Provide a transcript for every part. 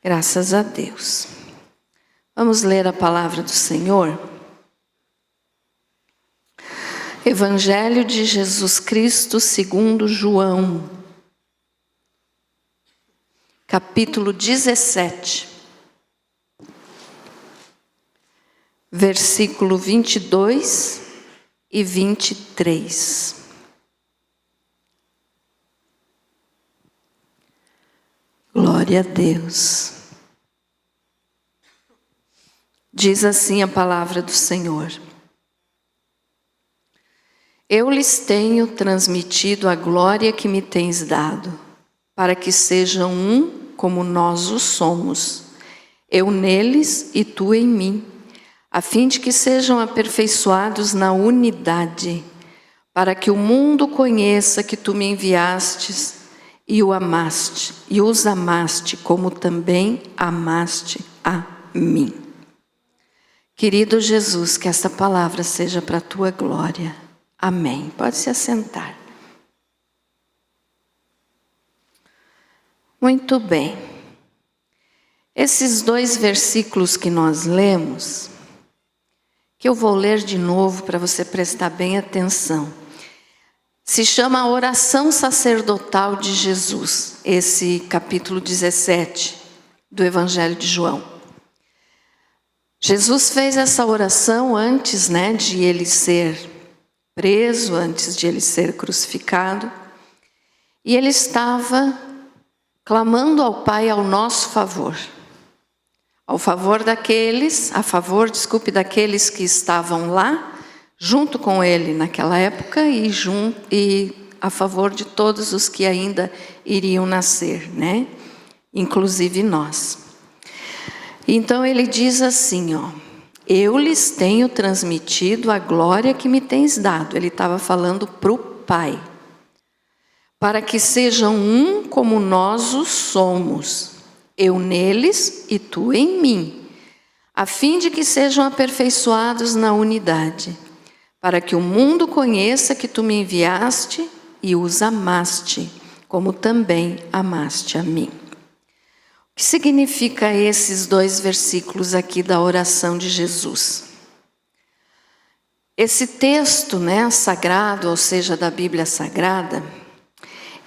Graças a Deus. Vamos ler a palavra do Senhor. Evangelho de Jesus Cristo segundo João, capítulo 17, versículo 22 e 23. Glória a Deus. Diz assim a palavra do Senhor: Eu lhes tenho transmitido a glória que me tens dado, para que sejam um como nós o somos, eu neles e tu em mim, a fim de que sejam aperfeiçoados na unidade, para que o mundo conheça que tu me enviastes e os amaste como também amaste a mim. Querido Jesus, que esta palavra seja para a tua glória. Amém. Pode se assentar. Muito bem. Esses dois versículos que nós lemos, que eu vou ler de novo para você prestar bem atenção, se chama a oração sacerdotal de Jesus, esse capítulo 17 do Evangelho de João. Jesus fez essa oração antes, de ele ser preso, antes de ele ser crucificado, e ele estava clamando ao Pai ao nosso favor, a favor daqueles que estavam lá, junto com ele naquela época, e a favor de todos os que ainda iriam nascer, inclusive nós. Então ele diz assim, eu lhes tenho transmitido a glória que me tens dado. Ele estava falando para o Pai. Para que sejam um como nós o somos, eu neles e tu em mim, a fim de que sejam aperfeiçoados na unidade, para que o mundo conheça que tu me enviaste e os amaste, como também amaste a mim. O que significa esses dois versículos aqui da oração de Jesus? Esse texto, sagrado, ou seja, da Bíblia Sagrada,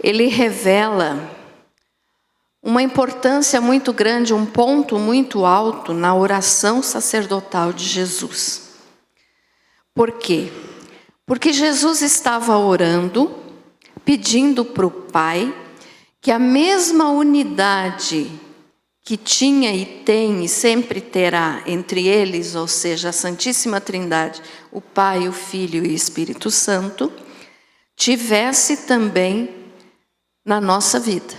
ele revela uma importância muito grande, um ponto muito alto na oração sacerdotal de Jesus. Por quê? Porque Jesus estava orando, pedindo para o Pai que a mesma unidade que tinha e tem e sempre terá entre eles, ou seja, a Santíssima Trindade, o Pai, o Filho e o Espírito Santo, tivesse também na nossa vida.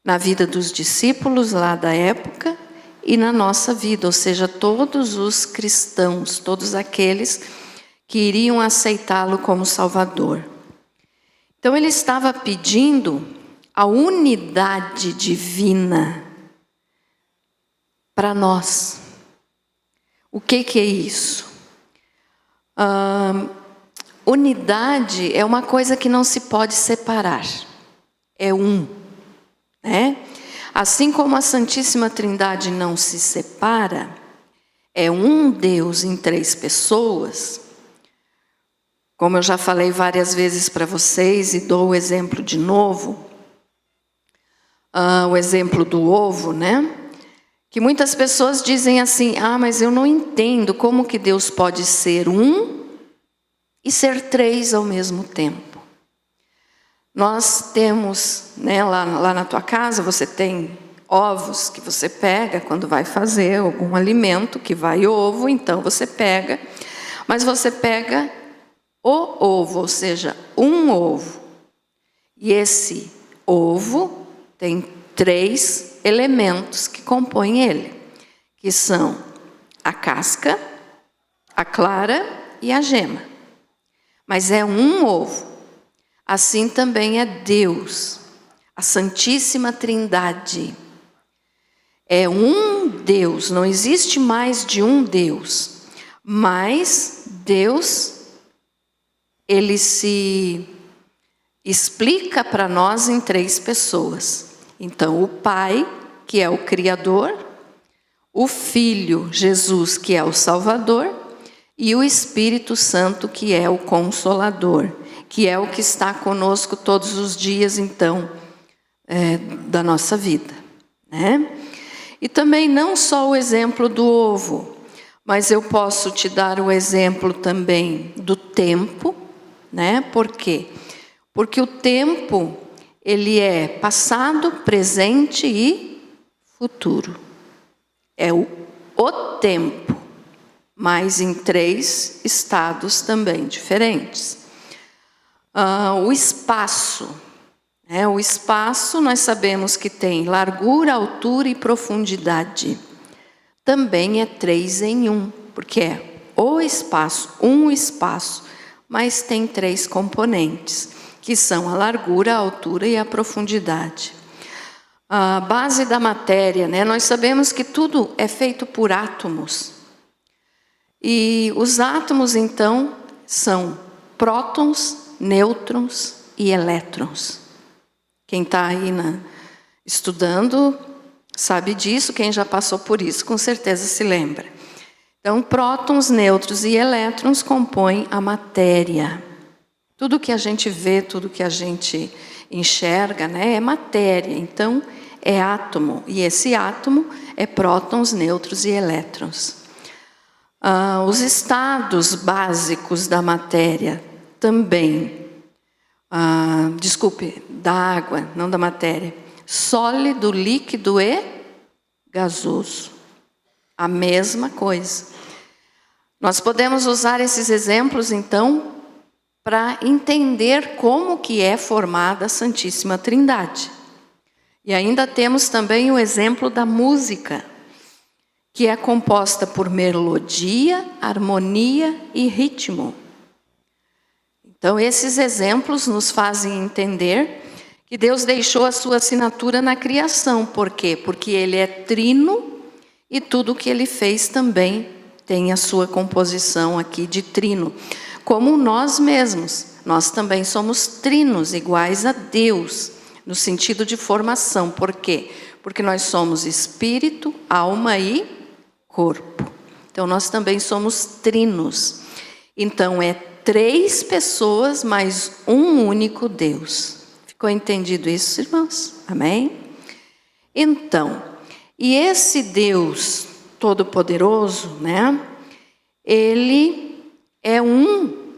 Na vida dos discípulos lá da época e na nossa vida, ou seja, todos os cristãos, todos aqueles que iriam aceitá-lo como Salvador. Então ele estava pedindo a unidade divina para nós. O que é isso? Unidade é uma coisa que não se pode separar. É um. Assim como a Santíssima Trindade não se separa, é um Deus em três pessoas. Como eu já falei várias vezes para vocês e dou o exemplo de novo, o exemplo do ovo, que muitas pessoas dizem assim, mas eu não entendo como que Deus pode ser um e ser três ao mesmo tempo. Nós temos, lá na tua casa, você tem ovos que você pega quando vai fazer algum alimento que vai ovo, então você pega, mas você pega o ovo, ou seja, um ovo. E esse ovo tem três elementos que compõem ele, que são a casca, a clara e a gema. Mas é um ovo. Assim também é Deus, a Santíssima Trindade. É um Deus, não existe mais de um Deus. Mas Deus, ele se explica para nós em três pessoas. Então o Pai que é o Criador, o Filho, Jesus, que é o Salvador, e o Espírito Santo, que é o Consolador, que é o que está conosco todos os dias, então, da nossa vida, né? E também não só o exemplo do ovo, mas eu posso te dar o exemplo também do tempo, né? Por quê? Porque o tempo, ele é passado, presente e futuro. É o tempo, mas em 3 estados também diferentes. O espaço. O espaço nós sabemos que tem largura, altura e profundidade. Também é 3 em 1, porque é o espaço, um espaço, mas tem 3 componentes, que são a largura, a altura e a profundidade. A base da matéria, né? Nós sabemos que tudo é feito por átomos. E os átomos, então, são prótons, nêutrons e elétrons. Quem está aí estudando sabe disso, quem já passou por isso, com certeza se lembra. Então, prótons, nêutrons e elétrons compõem a matéria. Tudo que a gente vê, tudo que a gente enxerga, né, é matéria. Então, é átomo. E esse átomo é prótons, nêutrons e elétrons. Os estados básicos da matéria também. Da água, não da matéria. Sólido, líquido e gasoso. A mesma coisa. Nós podemos usar esses exemplos, então, para entender como que é formada a Santíssima Trindade. E ainda temos também o exemplo da música, que é composta por melodia, harmonia e ritmo. Então, esses exemplos nos fazem entender que Deus deixou a sua assinatura na criação. Por quê? Porque Ele é trino e tudo que Ele fez também tem a sua composição aqui de trino. Como nós mesmos, nós também somos trinos, iguais a Deus, no sentido de formação. Por quê? Porque nós somos espírito, alma e corpo. Então, nós também somos trinos. Então, é 3 pessoas, mas um único Deus. Ficou entendido isso, irmãos? Amém? Então, e esse Deus Todo-Poderoso, né? Ele é um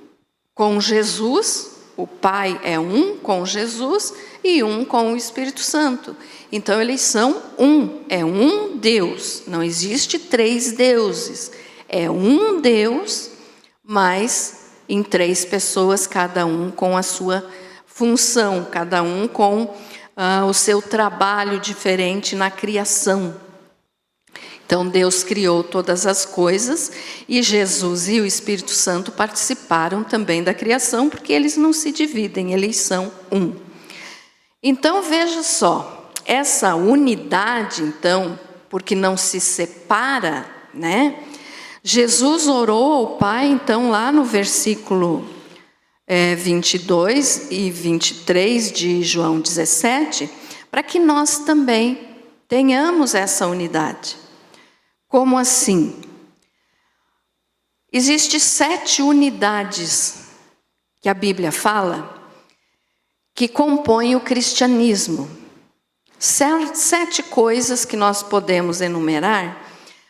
com Jesus, o Pai é um com Jesus e um com o Espírito Santo. Então, eles são um, é um Deus. Não existe 3 deuses. É um Deus, mas em 3 pessoas, cada um com a sua função, cada um com o seu trabalho diferente na criação. Então, Deus criou todas as coisas e Jesus e o Espírito Santo participaram também da criação, porque eles não se dividem, eles são um. Então, veja só, essa unidade, então, porque não se separa, né? Jesus orou ao Pai, então, lá no versículo 22 e 23 de João 17, para que nós também tenhamos essa unidade. Como assim? Existem 7 unidades que a Bíblia fala que compõem o cristianismo. 7 coisas que nós podemos enumerar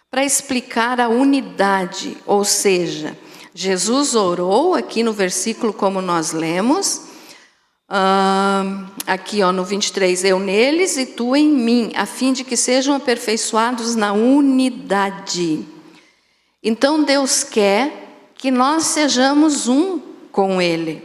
para explicar a unidade, ou seja, Jesus orou aqui no versículo como nós lemos, aqui no 23, eu neles e tu em mim, a fim de que sejam aperfeiçoados na unidade. Então Deus quer que nós sejamos um com Ele.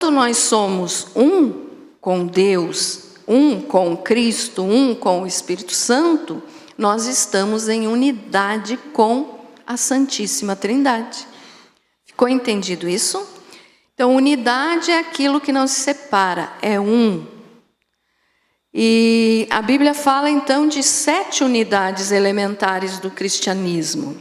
Quando nós somos um com Deus, um com Cristo, um com o Espírito Santo, nós estamos em unidade com a Santíssima Trindade. Ficou entendido isso? Então, unidade é aquilo que não se separa, é um. E a Bíblia fala, então, de 7 unidades elementares do cristianismo. O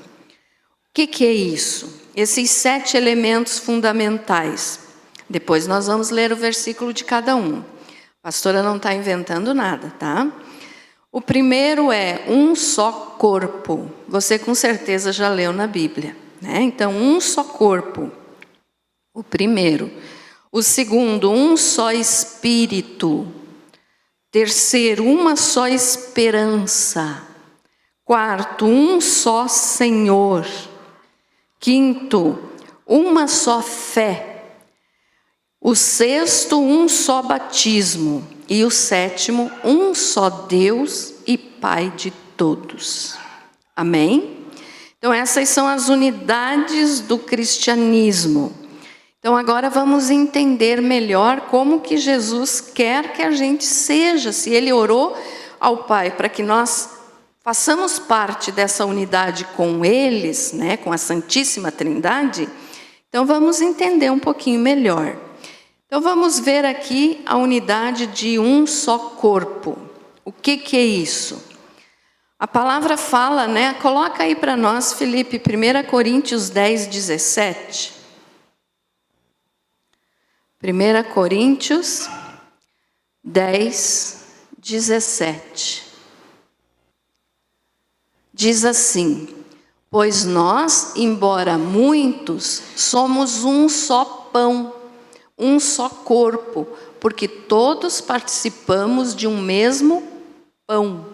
que é isso? Esses 7 elementos fundamentais. Depois nós vamos ler o versículo de cada um. A pastora não está inventando nada, tá? O primeiro é um só corpo. Você com certeza já leu na Bíblia, né? Então, um só corpo. O primeiro. O segundo, um só espírito. Terceiro, uma só esperança. Quarto, um só Senhor. Quinto, uma só fé. O sexto, um só batismo. E o sétimo, um só Deus e Pai de todos. Amém? Então essas são as unidades do cristianismo. Então agora vamos entender melhor como que Jesus quer que a gente seja. Se Ele orou ao Pai para que nós façamos parte dessa unidade com eles, né, com a Santíssima Trindade, então vamos entender um pouquinho melhor. Então vamos ver aqui a unidade de um só corpo. O que é isso? A palavra fala, né? Coloca aí para nós, Felipe, 1 Coríntios 10, 17. 1 Coríntios 10, 17. Diz assim: pois nós, embora muitos, somos um só pão, um só corpo, porque todos participamos de um mesmo pão.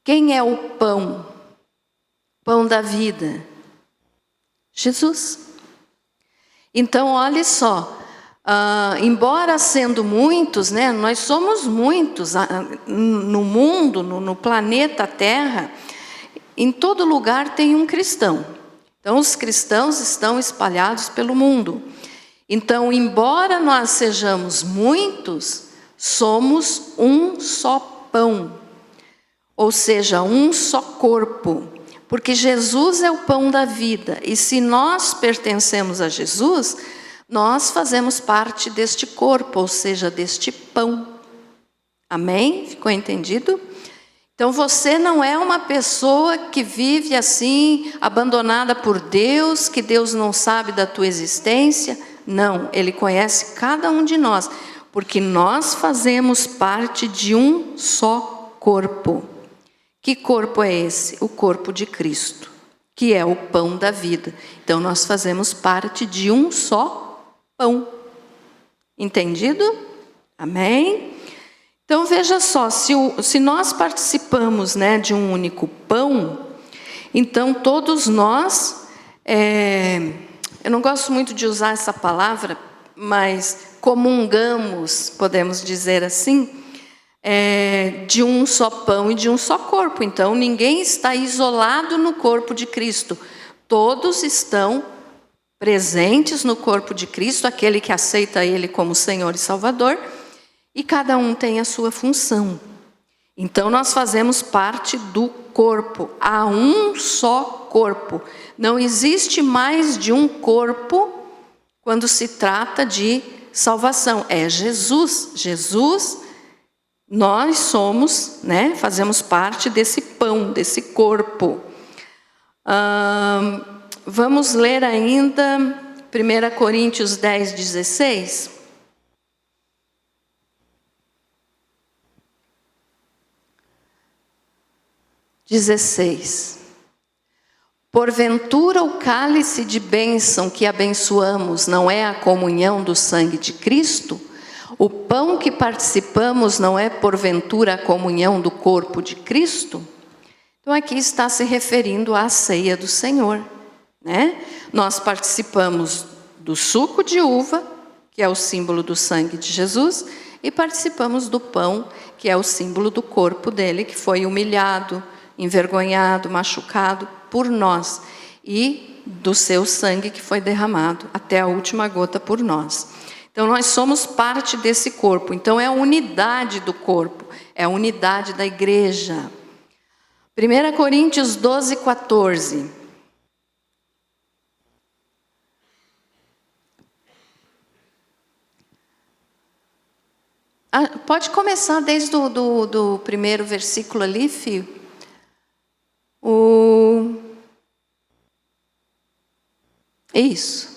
Quem é o pão? Pão da vida? Jesus. Então, olha só, embora sendo muitos, né, nós somos muitos no mundo, no planeta Terra, em todo lugar tem um cristão. Então, os cristãos estão espalhados pelo mundo. Então, embora nós sejamos muitos, somos um só pão. Ou seja, um só corpo, porque Jesus é o pão da vida, e se nós pertencemos a Jesus, nós fazemos parte deste corpo, ou seja, deste pão. Amém? Ficou entendido? Então você não é uma pessoa que vive assim, abandonada por Deus, que Deus não sabe da tua existência. Não, Ele conhece cada um de nós, porque nós fazemos parte de um só corpo. Que corpo é esse? O corpo de Cristo, que é o pão da vida. Então nós fazemos parte de um só pão. Entendido? Amém? Então veja só, se nós participamos, né, de um único pão, então todos nós, eu não gosto muito de usar essa palavra, mas comungamos, podemos dizer assim, de um só pão e de um só corpo. Então ninguém está isolado no corpo de Cristo. Todos estão presentes no corpo de Cristo, aquele que aceita Ele como Senhor e Salvador, e cada um tem a sua função. Então nós fazemos parte do corpo. Há um só corpo. Não existe mais de um corpo quando se trata de salvação. É Jesus. Jesus. Nós somos, né, fazemos parte desse pão, desse corpo. Vamos ler ainda 1 Coríntios 10, 16. Porventura o cálice de bênção que abençoamos não é a comunhão do sangue de Cristo? O pão que participamos não é porventura a comunhão do corpo de Cristo? Então aqui está se referindo à ceia do Senhor, né? Nós participamos do suco de uva, que é o símbolo do sangue de Jesus, e participamos do pão, que é o símbolo do corpo dele, que foi humilhado, envergonhado, machucado por nós, e do seu sangue que foi derramado até a última gota por nós. Então nós somos parte desse corpo. Então é a unidade do corpo, é a unidade da igreja. 1 Coríntios 12, 14. Pode começar desde do primeiro versículo ali, Fio. Isso.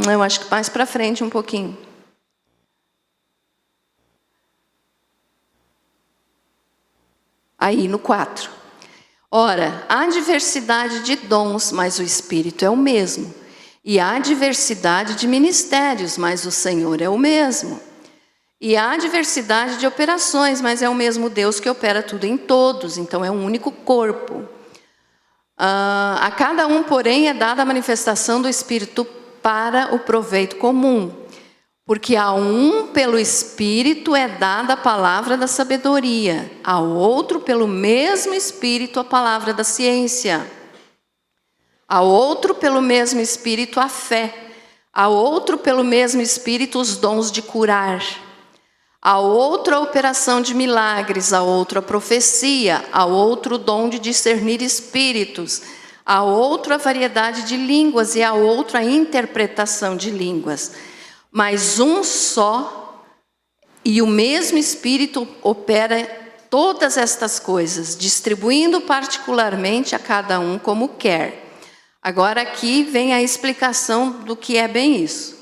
Eu acho que mais para frente um pouquinho. Aí no 4. Ora, há diversidade de dons, mas o Espírito é o mesmo. E há diversidade de ministérios, mas o Senhor é o mesmo. E há diversidade de operações, mas é o mesmo Deus que opera tudo em todos. Então é um único corpo. A cada um, porém, é dada a manifestação do Espírito para o proveito comum. Porque a um, pelo Espírito, é dada a palavra da sabedoria, ao outro, pelo mesmo Espírito, a palavra da ciência, ao outro, pelo mesmo Espírito, a fé, ao outro, pelo mesmo Espírito, os dons de curar, ao outro, a operação de milagres, ao outro, a profecia, ao outro, o dom de discernir espíritos, ao outro, a variedade de línguas e ao outro, a interpretação de línguas. Mas um só e o mesmo Espírito opera todas estas coisas, distribuindo particularmente a cada um como quer. Agora aqui vem a explicação do que é bem isso.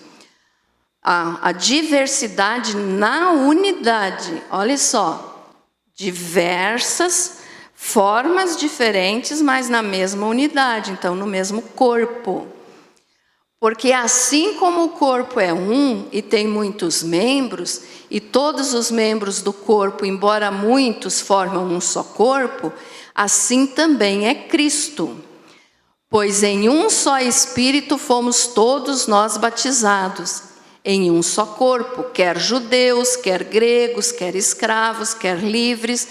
A diversidade na unidade, olha só, diversas formas diferentes, mas na mesma unidade, então no mesmo corpo. Porque assim como o corpo é um e tem muitos membros, e todos os membros do corpo, embora muitos, formam um só corpo, assim também é Cristo. Pois em um só Espírito fomos todos nós batizados, em um só corpo, quer judeus, quer gregos, quer escravos, quer livres,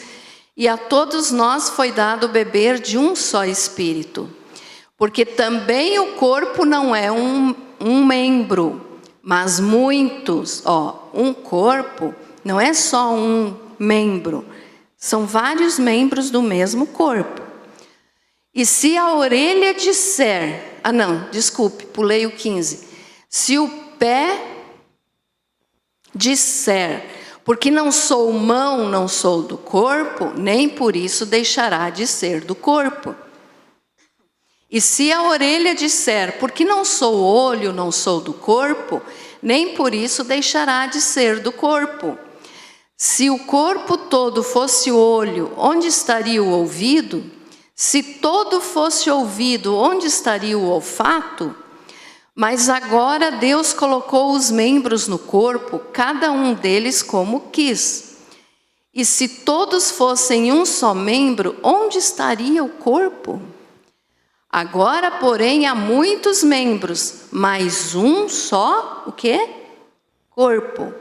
e a todos nós foi dado beber de um só Espírito. Porque também o corpo não é um membro, mas muitos. Um corpo não é só um membro, são vários membros do mesmo corpo. E se a orelha disser, pulei o 15. Se o pé disser, porque não sou mão, não sou do corpo, nem por isso deixará de ser do corpo. E se a orelha disser, porque não sou olho, não sou do corpo, nem por isso deixará de ser do corpo. Se o corpo todo fosse olho, onde estaria o ouvido? Se todo fosse ouvido, onde estaria o olfato? Mas agora Deus colocou os membros no corpo, cada um deles como quis. E se todos fossem um só membro, onde estaria o corpo? Agora, porém, há muitos membros, mas um só, o quê? Corpo.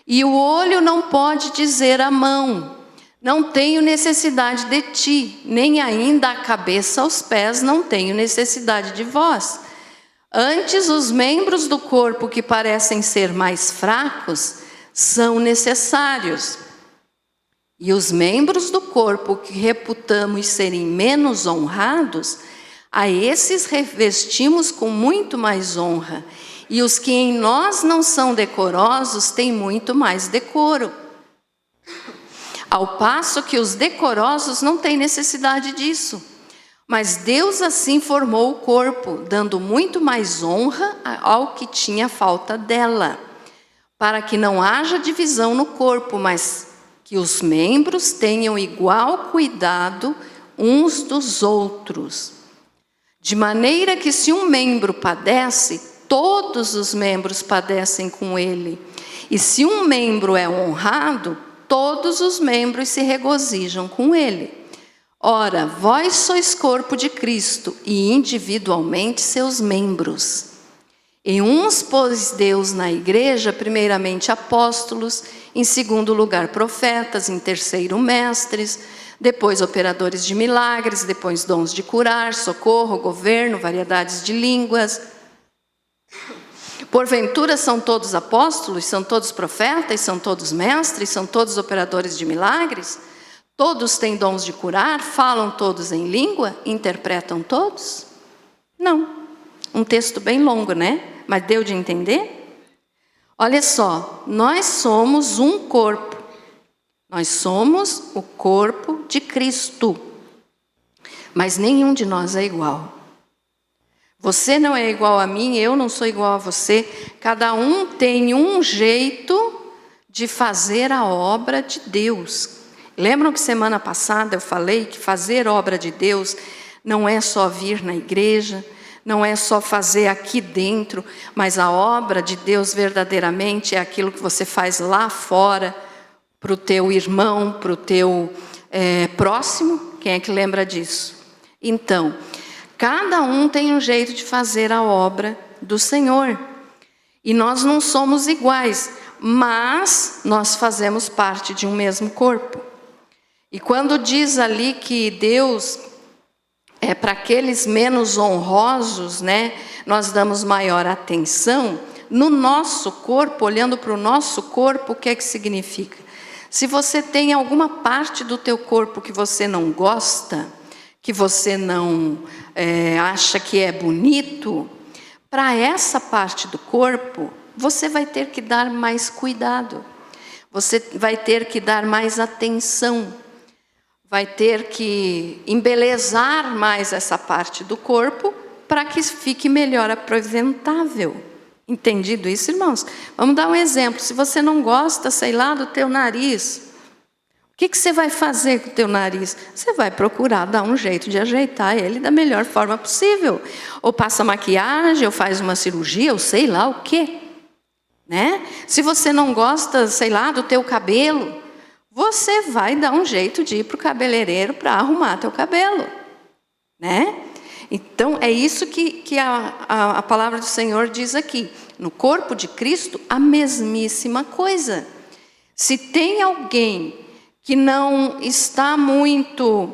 E o olho não pode dizer à mão, não tenho necessidade de ti, nem ainda a cabeça aos pés, não tenho necessidade de vós. Antes, os membros do corpo que parecem ser mais fracos são necessários. E os membros do corpo que reputamos serem menos honrados, a esses revestimos com muito mais honra, e os que em nós não são decorosos têm muito mais decoro. Ao passo que os decorosos não têm necessidade disso. Mas Deus assim formou o corpo, dando muito mais honra ao que tinha falta dela, para que não haja divisão no corpo, mas que os membros tenham igual cuidado uns dos outros. De maneira que se um membro padece, todos os membros padecem com ele. E se um membro é honrado, todos os membros se regozijam com ele. Ora, vós sois corpo de Cristo e individualmente seus membros. Em uns pôs Deus na igreja, primeiramente apóstolos, em segundo lugar profetas, em terceiro mestres, depois operadores de milagres, depois dons de curar, socorro, governo, variedades de línguas. Porventura são todos apóstolos, são todos profetas, são todos mestres, são todos operadores de milagres? Todos têm dons de curar, falam todos em língua, interpretam todos? Não. Um texto bem longo, né? Mas deu de entender? Olha só, nós somos um corpo. Nós somos o corpo de Cristo. Mas nenhum de nós é igual. Você não é igual a mim, eu não sou igual a você. Cada um tem um jeito de fazer a obra de Deus. Lembram que semana passada eu falei que fazer obra de Deus não é só vir na igreja, não é só fazer aqui dentro, mas a obra de Deus verdadeiramente é aquilo que você faz lá fora, para o teu irmão, para o teu próximo. Quem é que lembra disso? Então, cada um tem um jeito de fazer a obra do Senhor. E nós não somos iguais, mas nós fazemos parte de um mesmo corpo. E quando diz ali que Deus é para aqueles menos honrosos, né, nós damos maior atenção, no nosso corpo, olhando para o nosso corpo, o que é que significa? Se você tem alguma parte do teu corpo que você não gosta, que você não acha que é bonito, para essa parte do corpo, você vai ter que dar mais cuidado, você vai ter que dar mais atenção, vai ter que embelezar mais essa parte do corpo para que fique melhor apresentável. Entendido isso, irmãos? Vamos dar um exemplo. Se você não gosta, sei lá, do teu nariz, o que você vai fazer com o teu nariz? Você vai procurar dar um jeito de ajeitar ele da melhor forma possível. Ou passa maquiagem, ou faz uma cirurgia, ou sei lá o quê. Né? Se você não gosta, sei lá, do teu cabelo, você vai dar um jeito de ir para o cabeleireiro para arrumar teu cabelo. Né? Então, é isso que a palavra do Senhor diz aqui. No corpo de Cristo, a mesmíssima coisa. Se tem alguém que não está muito,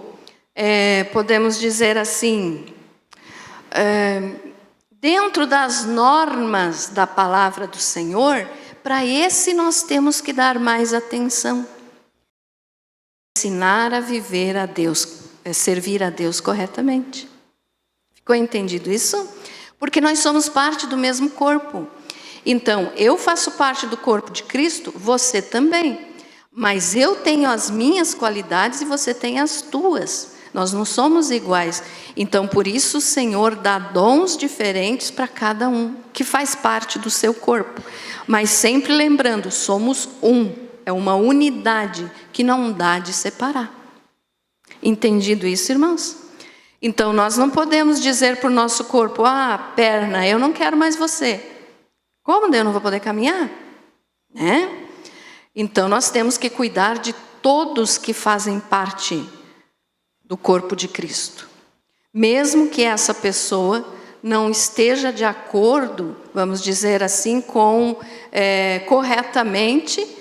podemos dizer assim, dentro das normas da palavra do Senhor, para esse nós temos que dar mais atenção. Ensinar a viver a Deus, servir a Deus corretamente. Ficou entendido isso? Porque nós somos parte do mesmo corpo. Então, eu faço parte do corpo de Cristo, você também. Mas eu tenho as minhas qualidades e você tem as tuas. Nós não somos iguais. Então, por isso o Senhor dá dons diferentes para cada um, que faz parte do seu corpo. Mas sempre lembrando, somos um. É uma unidade que não dá de separar. Entendido isso, irmãos? Então, nós não podemos dizer para o nosso corpo, perna, eu não quero mais você. Como eu não vou poder caminhar? Né? Então, nós temos que cuidar de todos que fazem parte do corpo de Cristo. Mesmo que essa pessoa não esteja de acordo, vamos dizer assim, corretamente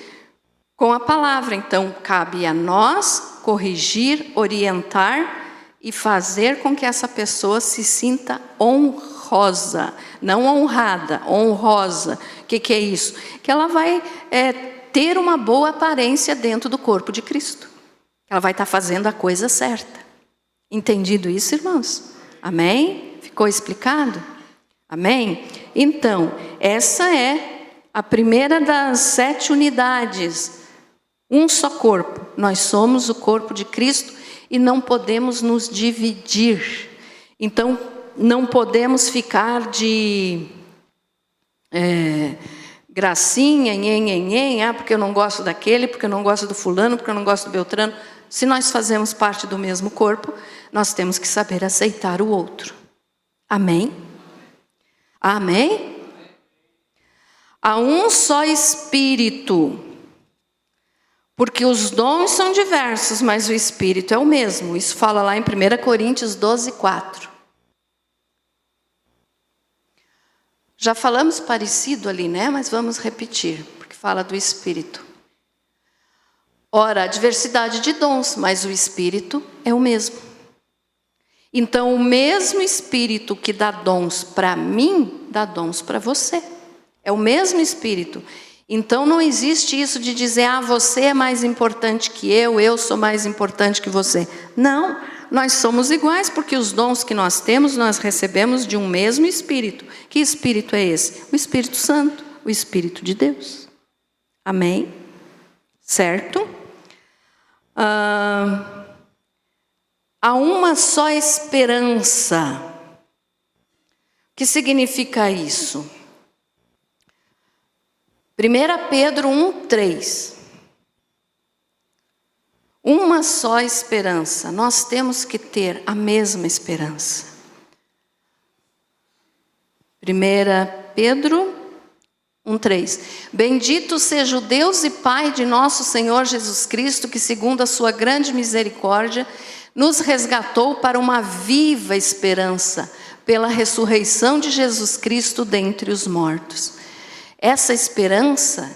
com a palavra. Então, cabe a nós corrigir, orientar e fazer com que essa pessoa se sinta honrosa, não honrada, honrosa. O que é isso? Que ela vai ter uma boa aparência dentro do corpo de Cristo. Ela vai estar fazendo a coisa certa. Entendido isso, irmãos? Amém? Ficou explicado? Amém? Então, essa é a primeira das 7 unidades. Um só corpo. Nós somos o corpo de Cristo e não podemos nos dividir. Então, não podemos ficar de gracinha, porque eu não gosto daquele, porque eu não gosto do fulano, porque eu não gosto do beltrano. Se nós fazemos parte do mesmo corpo, nós temos que saber aceitar o outro. Amém? Amém? Há um só Espírito, porque os dons são diversos, mas o Espírito é o mesmo. Isso fala lá em 1 Coríntios 12:4. Já falamos parecido ali, né? Mas vamos repetir, porque fala do Espírito. Ora, a diversidade de dons, mas o Espírito é o mesmo. Então, o mesmo Espírito que dá dons para mim, dá dons para você. É o mesmo Espírito. Então, não existe isso de dizer, você é mais importante que eu sou mais importante que você. Não, nós somos iguais, porque os dons que nós temos, nós recebemos de um mesmo Espírito. Que Espírito é esse? O Espírito Santo, o Espírito de Deus. Amém? Certo? Há uma só esperança. que significa isso? 1 Pedro 1:3. Uma só esperança. Nós temos que ter a mesma esperança. 1 Pedro 1:3. Bendito seja o Deus e Pai de nosso Senhor Jesus Cristo, que segundo a sua grande misericórdia, nos resgatou para uma viva esperança, pela ressurreição de Jesus Cristo dentre os mortos. Essa esperança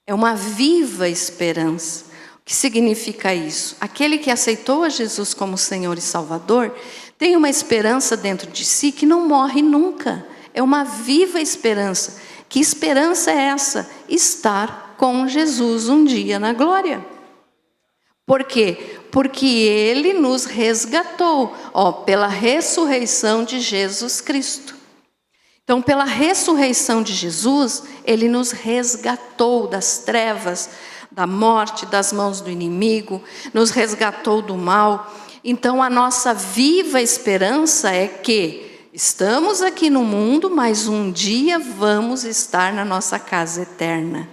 é uma viva esperança. O que significa isso? Aquele que aceitou a Jesus como Senhor e Salvador, tem uma esperança dentro de si que não morre nunca. É uma viva esperança. Que esperança é essa? Estar com Jesus um dia na glória. Por quê? Porque Ele nos resgatou, pela ressurreição de Jesus Cristo. Então, pela ressurreição de Jesus, Ele nos resgatou das trevas, da morte, das mãos do inimigo, nos resgatou do mal. Então, a nossa viva esperança é que estamos aqui no mundo, mas um dia vamos estar na nossa casa eterna,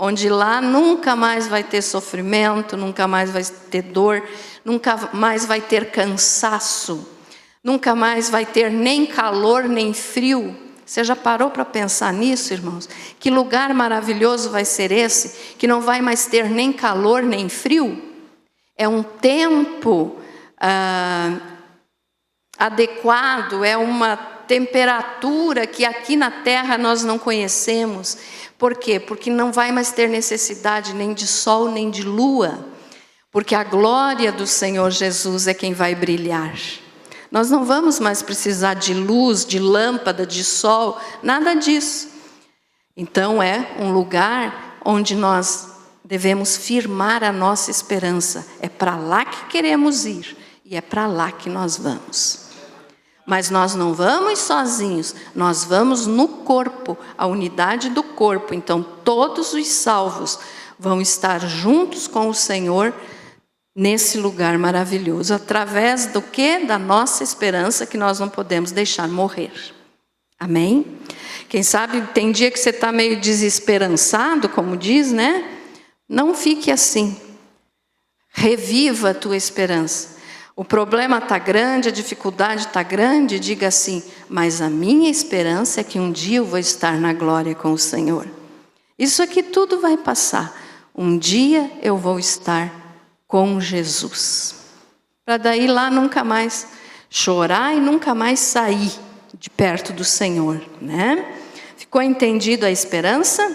onde lá nunca mais vai ter sofrimento, nunca mais vai ter dor, nunca mais vai ter cansaço, nunca mais vai ter nem calor nem frio. Você já parou para pensar nisso, irmãos? Que lugar maravilhoso vai ser esse, que não vai mais ter nem calor nem frio? É um tempo adequado, é uma temperatura que aqui na terra nós não conhecemos. Por quê? Porque não vai mais ter necessidade nem de sol nem de lua, porque a glória do Senhor Jesus é quem vai brilhar. Nós não vamos mais precisar de luz, de lâmpada, de sol, nada disso. Então é um lugar onde nós devemos firmar a nossa esperança. É para lá que queremos ir e é para lá que nós vamos. Mas nós não vamos sozinhos, nós vamos no corpo, a unidade do corpo. Então todos os salvos vão estar juntos com o Senhor nesse lugar maravilhoso, através do quê? Da nossa esperança, que nós não podemos deixar morrer. Amém? Quem sabe tem dia que você está meio desesperançado, como diz, né? Não fique assim. Reviva a tua esperança. O problema está grande, a dificuldade está grande, diga assim: mas a minha esperança é que um dia eu vou estar na glória com o Senhor. Isso aqui tudo vai passar. Um dia eu vou estar com Jesus. Para daí lá nunca mais chorar e nunca mais sair de perto do Senhor, né? Ficou entendido a esperança?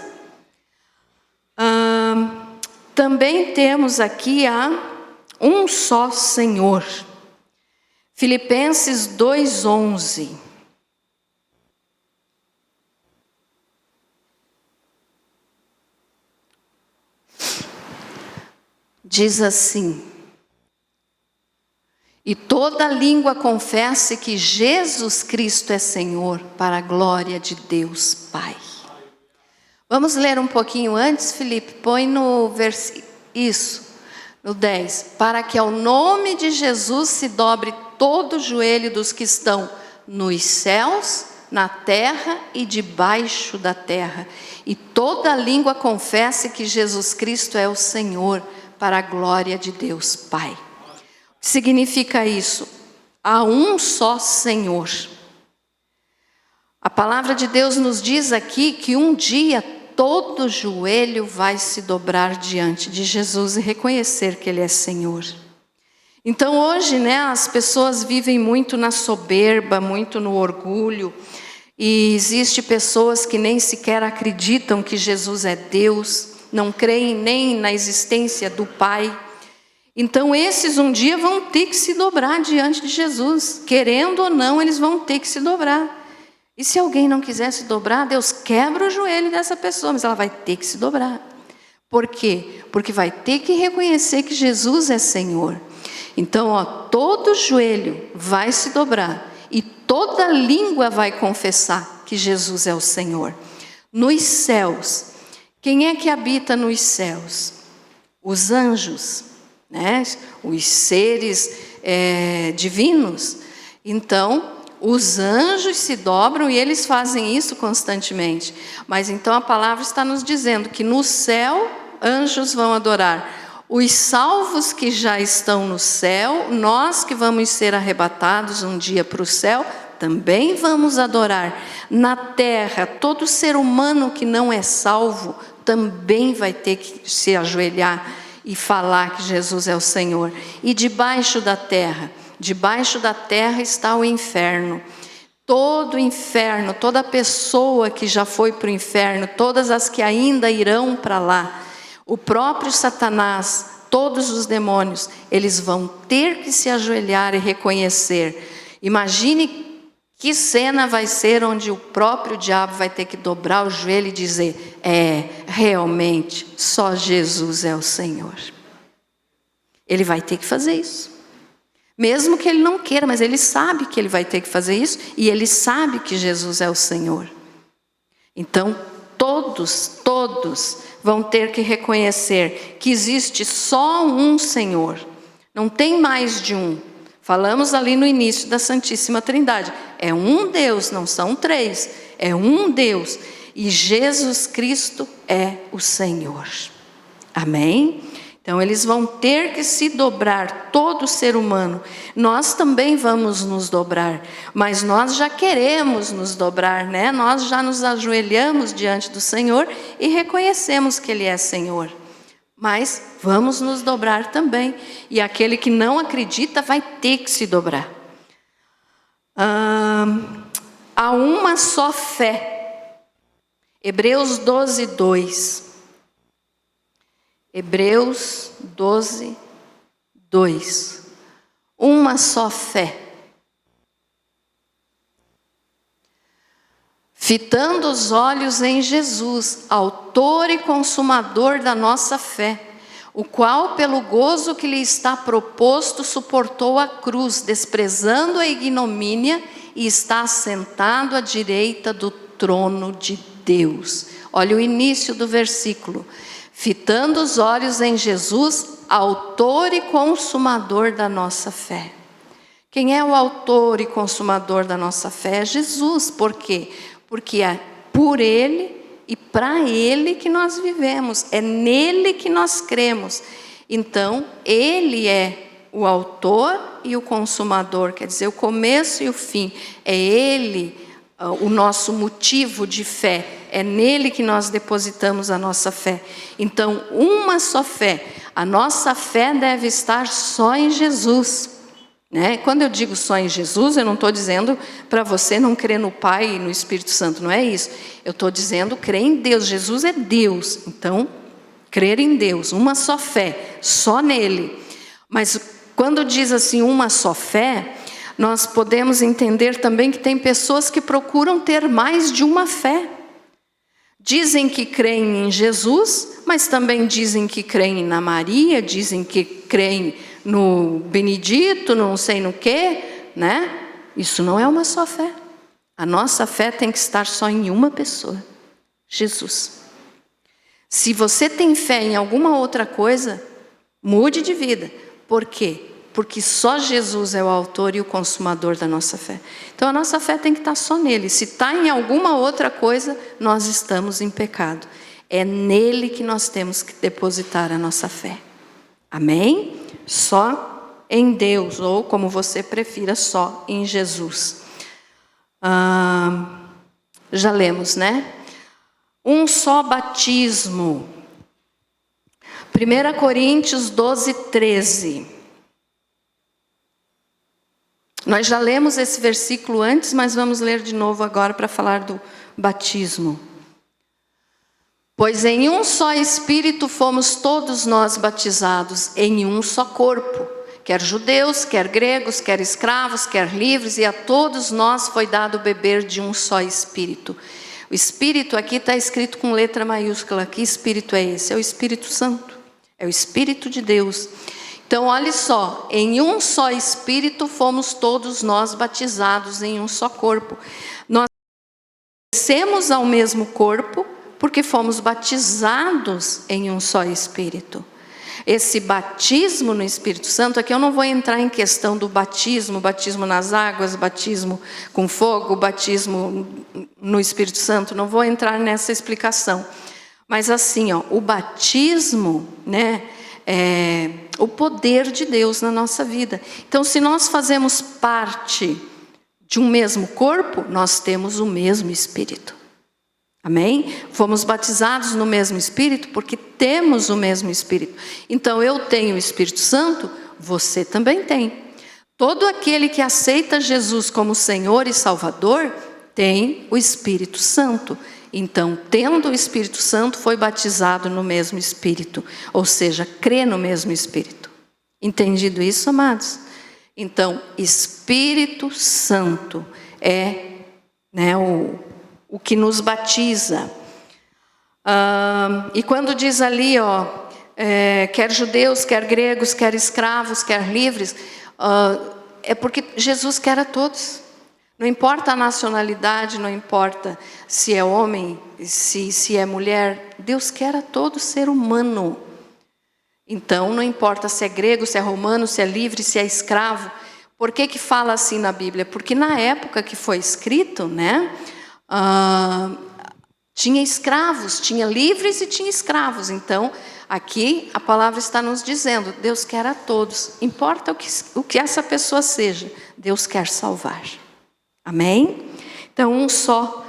Também temos aqui um só Senhor. Filipenses 2:11. Diz assim: e toda língua confesse que Jesus Cristo é Senhor, para a glória de Deus Pai. Vamos ler um pouquinho antes, Felipe? Põe no versículo, no 10. Para que ao nome de Jesus se dobre todo o joelho dos que estão nos céus, na terra e debaixo da terra, e toda língua confesse que Jesus Cristo é o Senhor, para a glória de Deus Pai. O que significa isso? Há um só Senhor. A palavra de Deus nos diz aqui que um dia todo joelho vai se dobrar diante de Jesus e reconhecer que Ele é Senhor. Então hoje, né, as pessoas vivem muito na soberba, muito no orgulho, e existe pessoas que nem sequer acreditam que Jesus é Deus, não creem nem na existência do Pai. Então esses um dia vão ter que se dobrar diante de Jesus, querendo ou não, eles vão ter que se dobrar. E se alguém não quiser se dobrar, Deus quebra o joelho dessa pessoa, mas ela vai ter que se dobrar. Por quê? Porque vai ter que reconhecer que Jesus é Senhor. Então, todo joelho vai se dobrar e toda língua vai confessar que Jesus é o Senhor. Nos céus, quem é que habita nos céus? Os anjos, né? Os seres divinos. Então, os anjos se dobram e eles fazem isso constantemente. Mas então a palavra está nos dizendo que no céu anjos vão adorar. Os salvos que já estão no céu, nós que vamos ser arrebatados um dia para o céu, também vamos adorar. Na terra, todo ser humano que não é salvo também vai ter que se ajoelhar e falar que Jesus é o Senhor. E debaixo da terra está o inferno. Todo o inferno, toda pessoa que já foi para o inferno, todas as que ainda irão para lá, o próprio Satanás, todos os demônios, eles vão ter que se ajoelhar e reconhecer. Imagine que cena vai ser onde o próprio diabo vai ter que dobrar o joelho e dizer: realmente, só Jesus é o Senhor. Ele vai ter que fazer isso. Mesmo que ele não queira, mas ele sabe que ele vai ter que fazer isso e ele sabe que Jesus é o Senhor. Então, todos vão ter que reconhecer que existe só um Senhor. Não tem mais de um. Falamos ali no início da Santíssima Trindade. É um Deus, não são três. É um Deus. E Jesus Cristo é o Senhor. Amém? Então eles vão ter que se dobrar, todo ser humano. Nós também vamos nos dobrar, mas nós já queremos nos dobrar, né? Nós já nos ajoelhamos diante do Senhor e reconhecemos que Ele é Senhor. Mas vamos nos dobrar também. E aquele que não acredita vai ter que se dobrar. Há uma só fé. Hebreus 12, 2. Hebreus 12, 2. Uma só fé. Fitando os olhos em Jesus, autor e consumador da nossa fé, o qual, pelo gozo que lhe está proposto, suportou a cruz, desprezando a ignomínia, e está assentado à direita do trono de Deus. Olha o início do versículo. Fitando os olhos em Jesus, autor e consumador da nossa fé. Quem é o autor e consumador da nossa fé? É Jesus. Por quê? Porque é por Ele e para Ele que nós vivemos. É nele que nós cremos. Então, Ele é o autor e o consumador. Quer dizer, o começo e o fim. É Ele o nosso motivo de fé. É nele que nós depositamos a nossa fé. Então, uma só fé. A nossa fé deve estar só em Jesus. Né? Quando eu digo só em Jesus, eu não estou dizendo para você não crer no Pai e no Espírito Santo. Não é isso. Eu estou dizendo crer em Deus. Jesus é Deus. Então, crer em Deus. Uma só fé. Só nele. Mas quando diz assim, uma só fé, nós podemos entender também que tem pessoas que procuram ter mais de uma fé. Dizem que creem em Jesus, mas também dizem que creem na Maria, dizem que creem no Benedito, não sei no quê, né? Isso não é uma só fé. A nossa fé tem que estar só em uma pessoa, Jesus. Se você tem fé em alguma outra coisa, mude de vida. Por quê? Porque só Jesus é o autor e o consumador da nossa fé. Então a nossa fé tem que estar só nele. Se está em alguma outra coisa, nós estamos em pecado. É nele que nós temos que depositar a nossa fé. Amém? Só em Deus, ou como você prefira, só em Jesus. Já lemos, né? Um só batismo. 1 Coríntios 12, 13. Nós já lemos esse versículo antes, mas vamos ler de novo agora para falar do batismo. Pois em um só Espírito fomos todos nós batizados, em um só corpo, quer judeus, quer gregos, quer escravos, quer livres, e a todos nós foi dado beber de um só Espírito. O Espírito aqui está escrito com letra maiúscula. Que Espírito é esse? É o Espírito Santo, é o Espírito de Deus. Então, olha só, em um só Espírito fomos todos nós batizados em um só corpo. Nós pertencemos ao mesmo corpo porque fomos batizados em um só Espírito. esse batismo no Espírito Santo, aqui eu não vou entrar em questão do batismo, batismo nas águas, batismo com fogo, batismo no Espírito Santo, não vou entrar nessa explicação. Mas assim, o batismo, né, é o poder de Deus na nossa vida. Então, se nós fazemos parte de um mesmo corpo, nós temos o mesmo Espírito. Amém? Fomos batizados no mesmo Espírito porque temos o mesmo Espírito. Então, eu tenho o Espírito Santo, você também tem. Todo aquele que aceita Jesus como Senhor e Salvador tem o Espírito Santo. Então, tendo o Espírito Santo, foi batizado no mesmo Espírito. Ou seja, crê no mesmo Espírito. Entendido isso, amados? Então, Espírito Santo é, né, o que nos batiza. E quando diz ali, quer judeus, quer gregos, quer escravos, quer livres, é porque Jesus quer a todos. Não importa a nacionalidade, não importa se é homem, se é mulher, Deus quer a todo ser humano. Então, não importa se é grego, se é romano, se é livre, se é escravo. Por que fala assim na Bíblia? Porque na época que foi escrito, né, tinha escravos, tinha livres e tinha escravos. Então, aqui a palavra está nos dizendo, Deus quer a todos. Importa o que essa pessoa seja, Deus quer salvar. Amém? Então, um só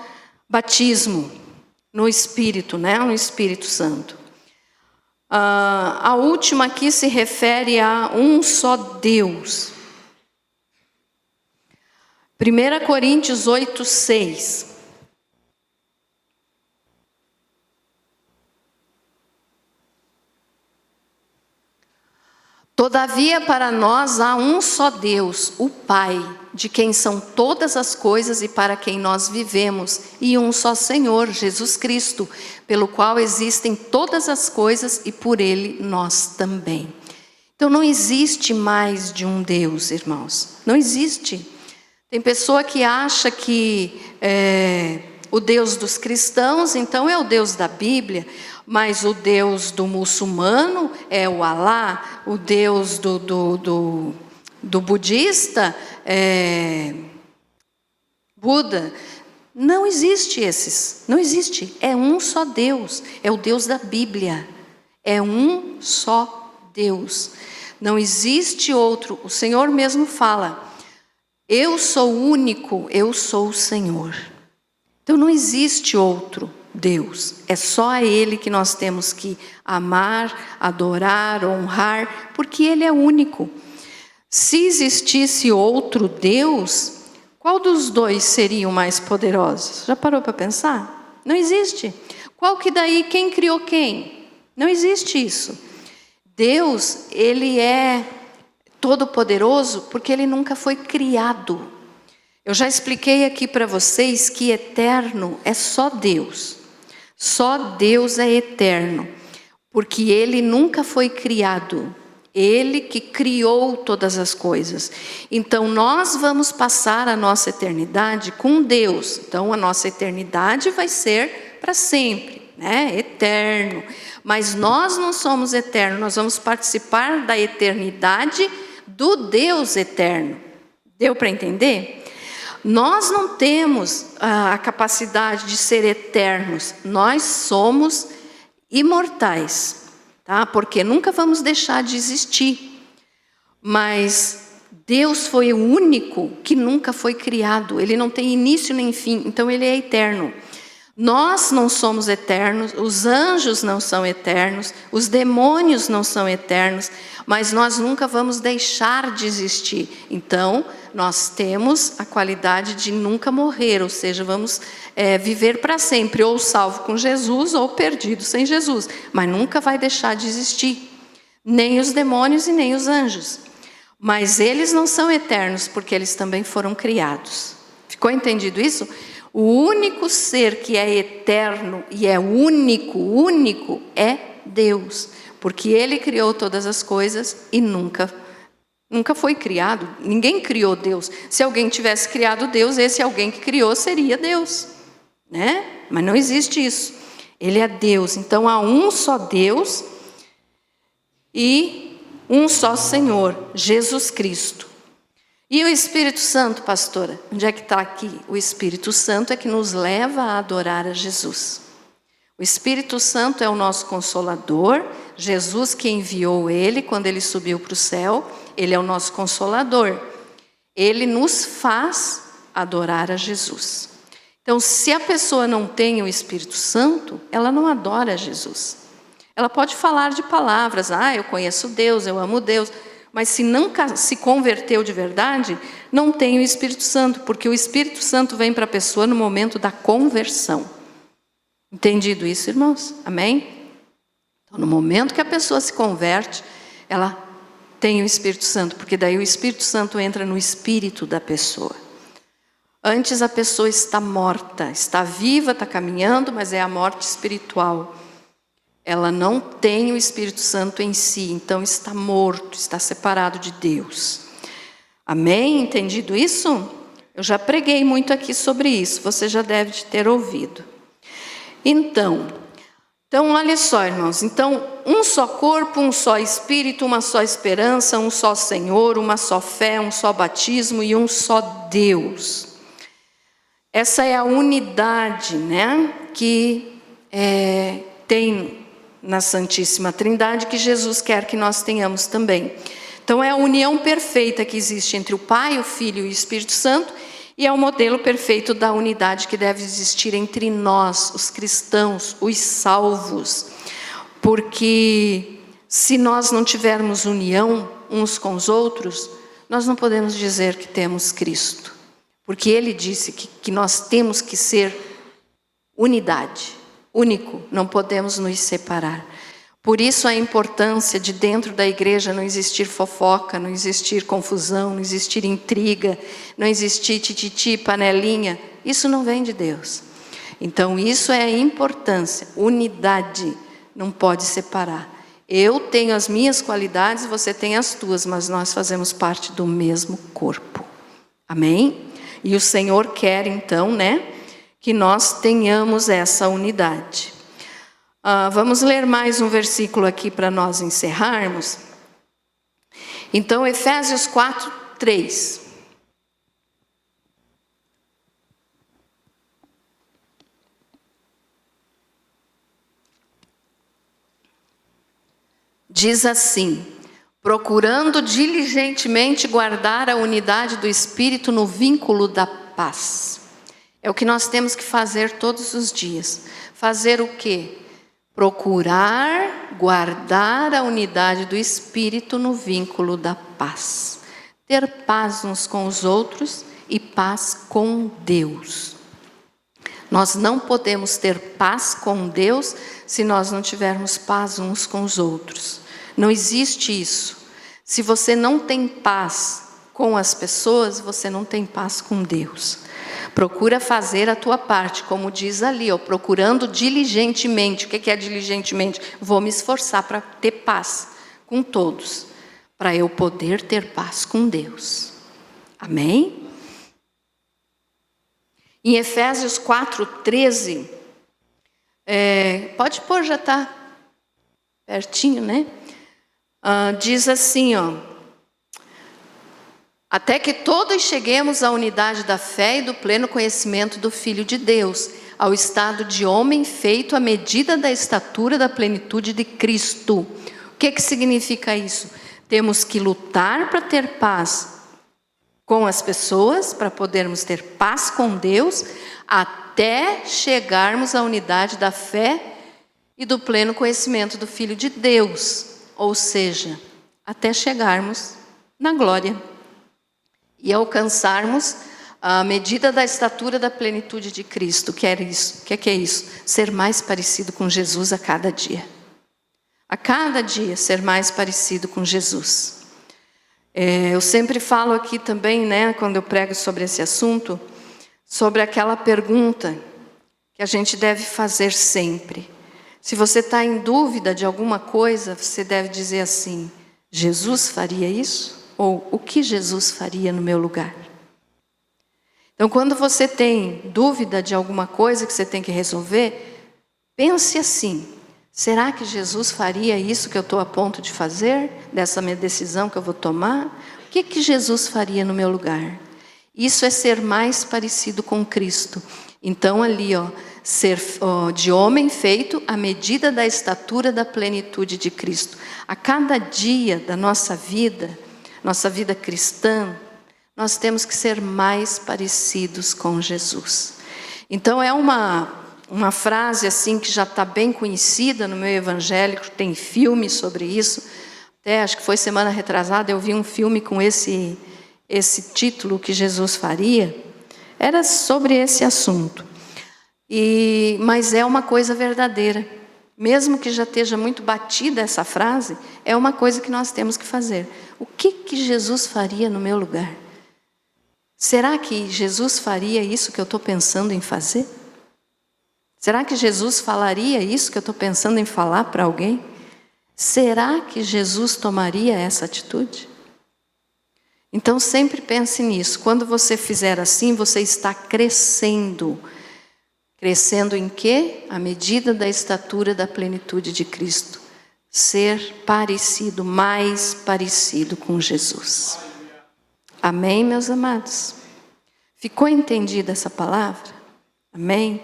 batismo no Espírito, né? No Espírito Santo. A última aqui se refere a um só Deus. 1 Coríntios 8:6. Todavia para nós há um só Deus, o Pai, de quem são todas as coisas e para quem nós vivemos, e um só Senhor, Jesus Cristo, pelo qual existem todas as coisas e por Ele nós também. Então não existe mais de um Deus, irmãos, não existe. Tem pessoa que acha que o Deus dos cristãos, então é o Deus da Bíblia, mas o Deus do muçulmano é o Alá, o Deus do budista é Buda. Não existe esses, não existe. É um só Deus, é o Deus da Bíblia. É um só Deus. Não existe outro. O Senhor mesmo fala, eu sou único, eu sou o Senhor. Então não existe outro Deus, é só a Ele que nós temos que amar, adorar, honrar, porque Ele é único. Se existisse outro Deus, qual dos dois seriam mais poderosos? Já parou para pensar? Não existe. Qual que daí, quem criou quem? Não existe isso. Deus, Ele é todo-poderoso porque Ele nunca foi criado. Eu já expliquei aqui para vocês que eterno é só Deus. Só Deus é eterno, porque Ele nunca foi criado. Ele que criou todas as coisas. Então nós vamos passar a nossa eternidade com Deus. Então a nossa eternidade vai ser para sempre, né? Eterno. Mas nós não somos eternos, nós vamos participar da eternidade do Deus eterno. Deu para entender? Nós não temos a capacidade de ser eternos, nós somos imortais, tá? Porque nunca vamos deixar de existir. Mas Deus foi o único que nunca foi criado, Ele não tem início nem fim, então Ele é eterno. Nós não somos eternos, os anjos não são eternos, os demônios não são eternos, mas nós nunca vamos deixar de existir. Então, nós temos a qualidade de nunca morrer, ou seja, vamos viver para sempre, ou salvo com Jesus, ou perdido sem Jesus, mas nunca vai deixar de existir, nem os demônios e nem os anjos. Mas eles não são eternos, porque eles também foram criados. Ficou entendido isso? O único ser que é eterno e é único é Deus, porque Ele criou todas as coisas e nunca foi criado. Ninguém criou Deus. Se alguém tivesse criado Deus, esse alguém que criou seria Deus, né? Mas não existe isso. Ele é Deus. Então há um só Deus e um só Senhor, Jesus Cristo. E o Espírito Santo, pastora? Onde é que está aqui? O Espírito Santo é que nos leva a adorar a Jesus. O Espírito Santo é o nosso Consolador, Jesus que enviou ele quando ele subiu para o céu, ele é o nosso Consolador. Ele nos faz adorar a Jesus. Então, se a pessoa não tem o Espírito Santo, ela não adora a Jesus. Ela pode falar de palavras, eu conheço Deus, eu amo Deus, mas se nunca se converteu de verdade, não tem o Espírito Santo, porque o Espírito Santo vem para a pessoa no momento da conversão. Entendido isso, irmãos? Amém? Então, no momento que a pessoa se converte, ela tem o Espírito Santo, porque daí o Espírito Santo entra no espírito da pessoa. Antes a pessoa está morta, está viva, está caminhando, mas é a morte espiritual. Ela não tem o Espírito Santo em si, então está morto, está separado de Deus. Amém? Entendido isso? Eu já preguei muito aqui sobre isso, você já deve ter ouvido. Então olha só, irmãos, um só corpo, um só Espírito, uma só esperança, um só Senhor, uma só fé, um só batismo e um só Deus. Essa é a unidade, que tem na Santíssima Trindade, que Jesus quer que nós tenhamos também. Então é a união perfeita que existe entre o Pai, o Filho e o Espírito Santo, e é o modelo perfeito da unidade que deve existir entre nós, os cristãos, os salvos. Porque se nós não tivermos união uns com os outros, nós não podemos dizer que temos Cristo. Porque Ele disse que nós temos que ser unidade, único, não podemos nos separar. Por isso a importância de dentro da igreja não existir fofoca, não existir confusão, não existir intriga, não existir tititi, panelinha. Isso não vem de Deus. Então isso é a importância, unidade, não pode separar. Eu tenho as minhas qualidades, você tem as tuas, mas nós fazemos parte do mesmo corpo. Amém? E o Senhor quer então, que nós tenhamos essa unidade. Vamos ler mais um versículo aqui para nós encerrarmos. Então, Efésios 4:3. Diz assim: procurando diligentemente guardar a unidade do Espírito no vínculo da paz. É o que nós temos que fazer todos os dias. Fazer o quê? Procurar guardar a unidade do Espírito no vínculo da paz. Ter paz uns com os outros e paz com Deus. Nós não podemos ter paz com Deus se nós não tivermos paz uns com os outros. Não existe isso. Se você não tem paz com as pessoas, você não tem paz com Deus. Procura fazer a tua parte, como diz ali, procurando diligentemente. O que é diligentemente? Vou me esforçar para ter paz com todos, para eu poder ter paz com Deus. Amém? Em Efésios 4:13, pode pôr, já está pertinho, diz assim, até que todos cheguemos à unidade da fé e do pleno conhecimento do Filho de Deus, ao estado de homem feito à medida da estatura da plenitude de Cristo. O que significa isso? Temos que lutar para ter paz com as pessoas, para podermos ter paz com Deus, até chegarmos à unidade da fé e do pleno conhecimento do Filho de Deus, ou seja, até chegarmos na glória. E alcançarmos a medida da estatura da plenitude de Cristo. Que é isso? O que é isso? Ser mais parecido com Jesus a cada dia. A cada dia ser mais parecido com Jesus. Eu sempre falo aqui também, quando eu prego sobre esse assunto, sobre aquela pergunta que a gente deve fazer sempre. Se você está em dúvida de alguma coisa, você deve dizer assim: Jesus faria isso? Ou o que Jesus faria no meu lugar? Então, quando você tem dúvida de alguma coisa que você tem que resolver, pense assim: Será que Jesus faria isso que eu estou a ponto de fazer? Dessa minha decisão que eu vou tomar? O que Jesus faria no meu lugar? Isso é ser mais parecido com Cristo. Então ali, ser de homem feito à medida da estatura da plenitude de Cristo. A cada dia da nossa vida cristã, nós temos que ser mais parecidos com Jesus. Então é uma frase assim que já está bem conhecida no meio evangélico, tem filme sobre isso. Até acho que foi semana retrasada, eu vi um filme com esse título, que Jesus faria, era sobre esse assunto. Mas é uma coisa verdadeira. Mesmo que já esteja muito batida essa frase, é uma coisa que nós temos que fazer. O que Jesus faria no meu lugar? Será que Jesus faria isso que eu estou pensando em fazer? Será que Jesus falaria isso que eu estou pensando em falar para alguém? Será que Jesus tomaria essa atitude? Então sempre pense nisso. Quando você fizer assim, você está crescendo. Crescendo em quê? À medida da estatura da plenitude de Cristo. Ser parecido, mais parecido com Jesus. Amém, meus amados? Ficou entendida essa palavra? Amém?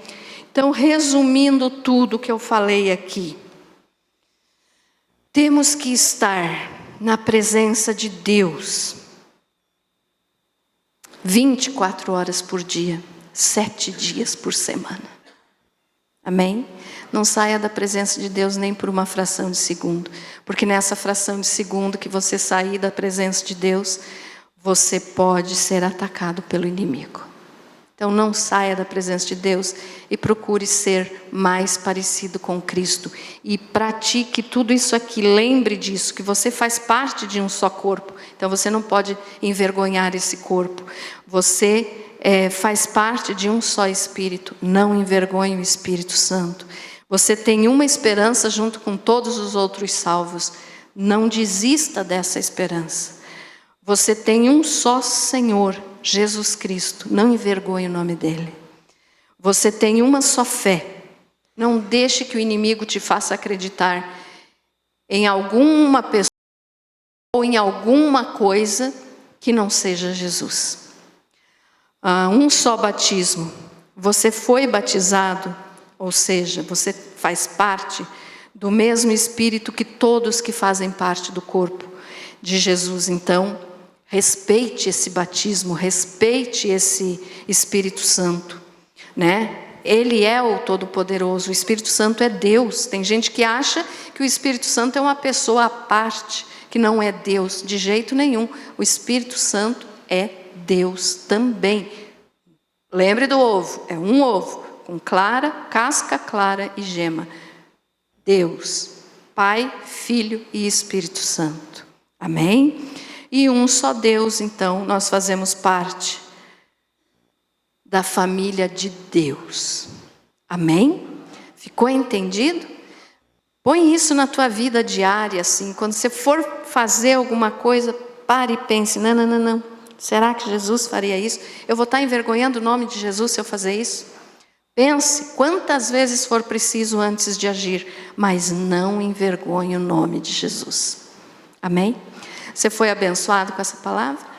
Então, resumindo tudo que eu falei aqui. Temos que estar na presença de Deus 24 horas por dia, 7 dias por semana. Amém? Não saia da presença de Deus nem por uma fração de segundo, porque nessa fração de segundo que você sair da presença de Deus, você pode ser atacado pelo inimigo. Então não saia da presença de Deus e procure ser mais parecido com Cristo. E pratique tudo isso aqui, lembre disso, que você faz parte de um só corpo. Então você não pode envergonhar esse corpo. Você faz parte de um só Espírito, não envergonhe o Espírito Santo. Você tem uma esperança junto com todos os outros salvos. Não desista dessa esperança. Você tem um só Senhor, Jesus Cristo, não envergonhe o nome dele. Você tem uma só fé. Não deixe que o inimigo te faça acreditar em alguma pessoa ou em alguma coisa que não seja Jesus. Um só batismo. Você foi batizado, ou seja, você faz parte do mesmo Espírito que todos que fazem parte do corpo de Jesus. Então, respeite esse batismo, respeite esse Espírito Santo, né? Ele é o Todo-Poderoso, o Espírito Santo é Deus. Tem gente que acha que o Espírito Santo é uma pessoa à parte, que não é Deus, de jeito nenhum. O Espírito Santo é Deus também. Lembre do ovo, é um ovo, com casca clara e gema. Deus, Pai, Filho e Espírito Santo. Amém? E um só Deus, então, nós fazemos parte da família de Deus. Amém? Ficou entendido? Põe isso na tua vida diária, assim. Quando você for fazer alguma coisa, pare e pense, não. Será que Jesus faria isso? Eu vou estar envergonhando o nome de Jesus se eu fazer isso? Pense quantas vezes for preciso antes de agir, mas não envergonhe o nome de Jesus. Amém? Você foi abençoado com essa palavra?